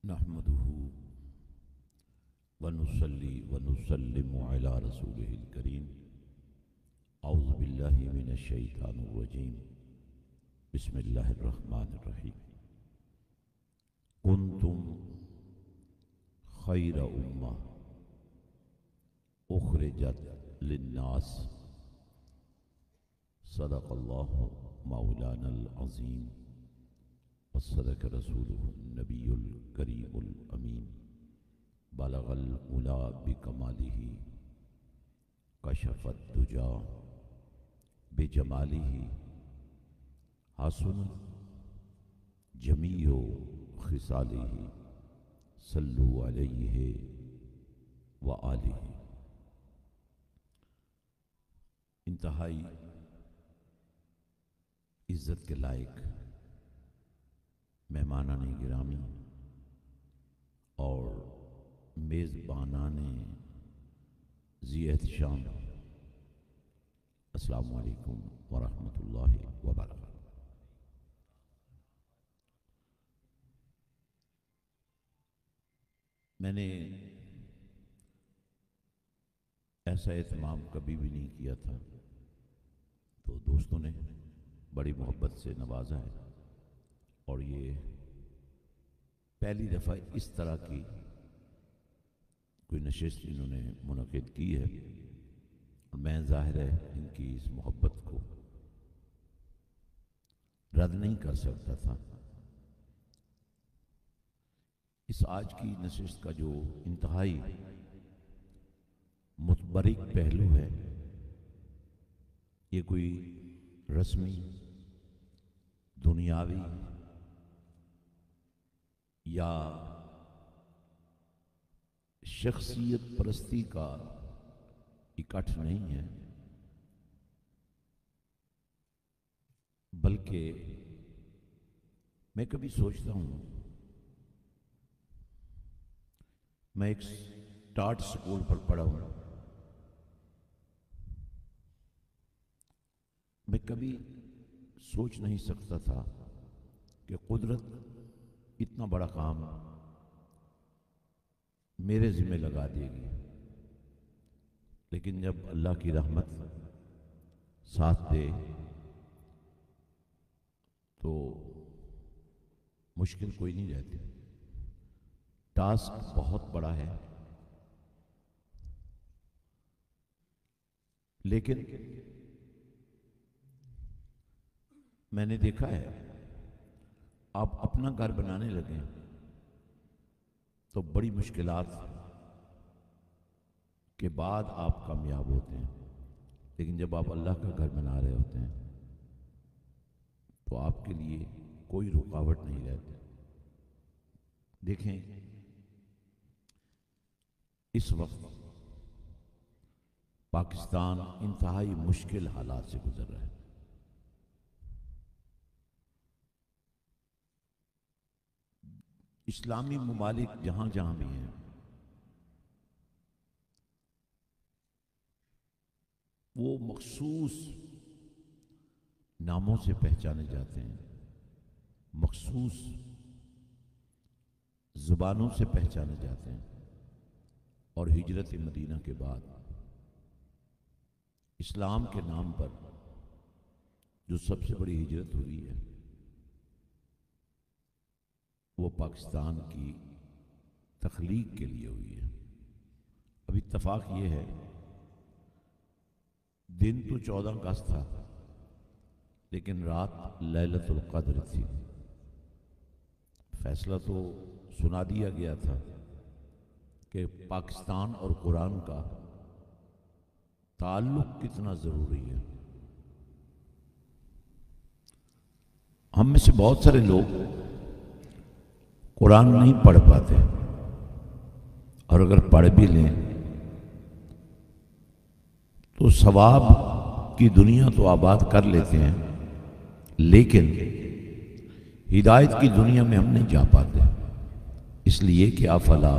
نحمده ونصلي ونسلم على رسوله الكريم اعوذ بالله من الشيطان الرجيم بسم الله الرحمن الرحيم كنتم خير أمة أخرجت للناس صدق الله مولانا العظيم وصدق رسوله النبي الكريم الأمين بلغ العلا بكماله كشف الدجى بجماله حسن جميع خصاله صلوا علیہ وآلہ۔ انتہائی عزت کے لائق مہمانان گرامی اور میزبانان ذی احتشام، السلام علیکم ورحمۃ اللہ وبرکاتہ۔ میں نے ایسا اہتمام کبھی بھی نہیں کیا تھا، تو دوستوں نے بڑی محبت سے نوازا ہے، اور یہ پہلی دفعہ اس طرح کی کوئی نشست انہوں نے منعقد کی ہے، اور میں ظاہر ہے ان کی اس محبت کو رد نہیں کر سکتا تھا۔ اس آج کی نشست کا جو انتہائی متبرک پہلو ہے، یہ کوئی رسمی دنیاوی یا شخصیت پرستی کا اکٹھ نہیں ہے، بلکہ میں کبھی سوچتا ہوں، میں ایک ٹاٹ سکول پر پڑھا ہوں، میں کبھی سوچ نہیں سکتا تھا کہ قدرت اتنا بڑا کام میرے ذمہ لگا دے گی، لیکن جب اللہ کی رحمت ساتھ دے تو مشکل کوئی نہیں رہتی۔ ٹاسک بہت بڑا ہے، لیکن میں نے دیکھا ہے آپ اپنا گھر بنانے لگیں تو بڑی مشکلات کے بعد آپ کامیاب ہوتے ہیں، لیکن جب آپ اللہ کا گھر بنا رہے ہوتے ہیں تو آپ کے لیے کوئی رکاوٹ نہیں رہتی۔ دیکھیں، اس وقت پاکستان انتہائی مشکل حالات سے گزر رہا ہے۔ اسلامی ممالک جہاں جہاں بھی ہیں، وہ مخصوص ناموں سے پہچانے جاتے ہیں، مخصوص زبانوں سے پہچانے جاتے ہیں، اور ہجرت مدینہ کے بعد اسلام کے نام پر جو سب سے بڑی ہجرت ہوئی ہے وہ پاکستان کی تخلیق کے لیے ہوئی ہے۔ اب اتفاق یہ ہے، دن تو 14 اگست تھا، لیکن رات لیلۃ القدر تھی۔ فیصلہ تو سنا دیا گیا تھا کہ پاکستان اور قرآن کا تعلق کتنا ضروری ہے۔ ہم میں سے بہت سارے لوگ قرآن نہیں پڑھ پاتے، اور اگر پڑھ بھی لیں تو ثواب کی دنیا تو آباد کر لیتے ہیں، لیکن ہدایت کی دنیا میں ہم نہیں جا پاتے، اس لیے کہ افلا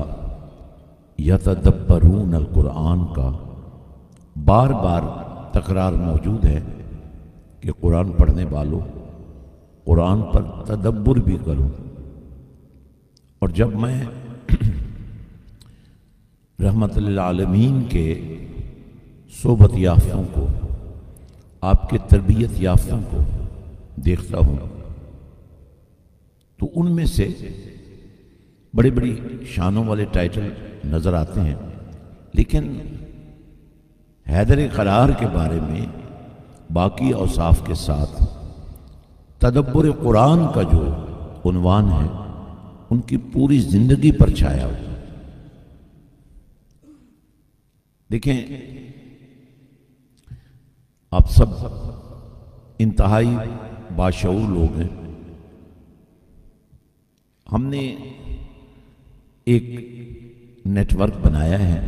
یتدبرون القرآن کا بار بار تکرار موجود ہے کہ قرآن پڑھنے والوں قرآن پر تدبر بھی کرو۔ اور جب میں رحمت للعالمین کے صحبت یافتوں کو، آپ کے تربیت یافتوں کو دیکھتا ہوں تو ان میں سے بڑی بڑی شانوں والے ٹائٹل نظر آتے ہیں، لیکن حیدر قرار کے بارے میں باقی اوصاف کے ساتھ تدبر قرآن کا جو عنوان ہے ان کی پوری زندگی پر چھایا ہوا۔ دیکھیں، آپ سب انتہائی باشعور لوگ ہیں۔ ہم نے ایک نیٹ ورک بنایا ہے،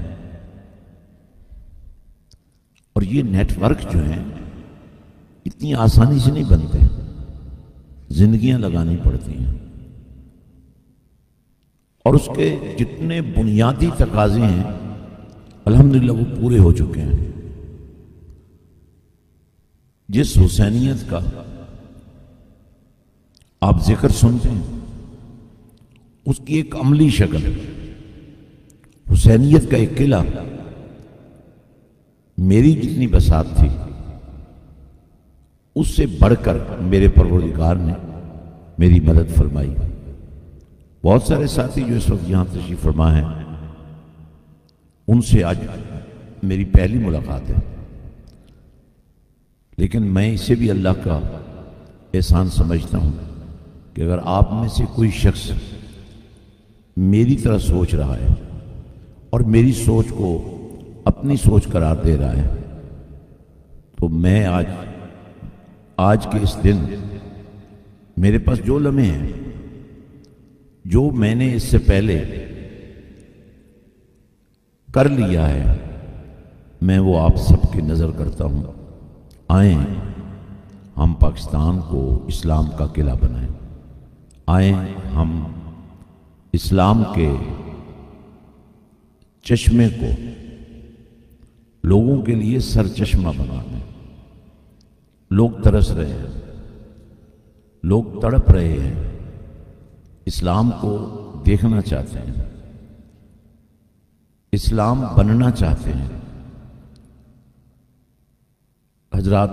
اور یہ نیٹ ورک جو ہیں اتنی آسانی سے نہیں بنتے، زندگیاں لگانی پڑتی ہیں، اور اس کے جتنے بنیادی تقاضے ہیں الحمدللہ وہ پورے ہو چکے ہیں۔ جس حسینیت کا آپ ذکر سنتے ہیں اس کی ایک عملی شکل، حسینیت کا ایک قلعہ، میری جتنی بساط تھی اس سے بڑھ کر میرے پروردگار نے میری مدد فرمائی۔ بہت سارے ساتھی جو اس وقت یہاں تشریف فرما ہیں ان سے آج میری پہلی ملاقات ہے، لیکن میں اسے بھی اللہ کا احسان سمجھتا ہوں کہ اگر آپ میں سے کوئی شخص میری طرح سوچ رہا ہے اور میری سوچ کو اپنی سوچ قرار دے رہا ہے تو میں آج کے اس دن میرے پاس جو لمحے ہیں، جو میں نے اس سے پہلے کر لیا ہے، میں وہ آپ سب کی نظر کرتا ہوں۔ آئیں ہم پاکستان کو اسلام کا قلعہ بنائیں، آئیں ہم اسلام کے چشمے کو لوگوں کے لیے سر چشمہ بنا دیں۔ لوگ ترس رہے ہیں، لوگ تڑپ رہے ہیں، اسلام کو دیکھنا چاہتے ہیں، اسلام بننا چاہتے ہیں۔ حضرات،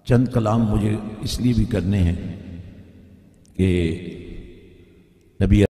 چند کلام مجھے اس لیے بھی کرنے ہیں کہ نبی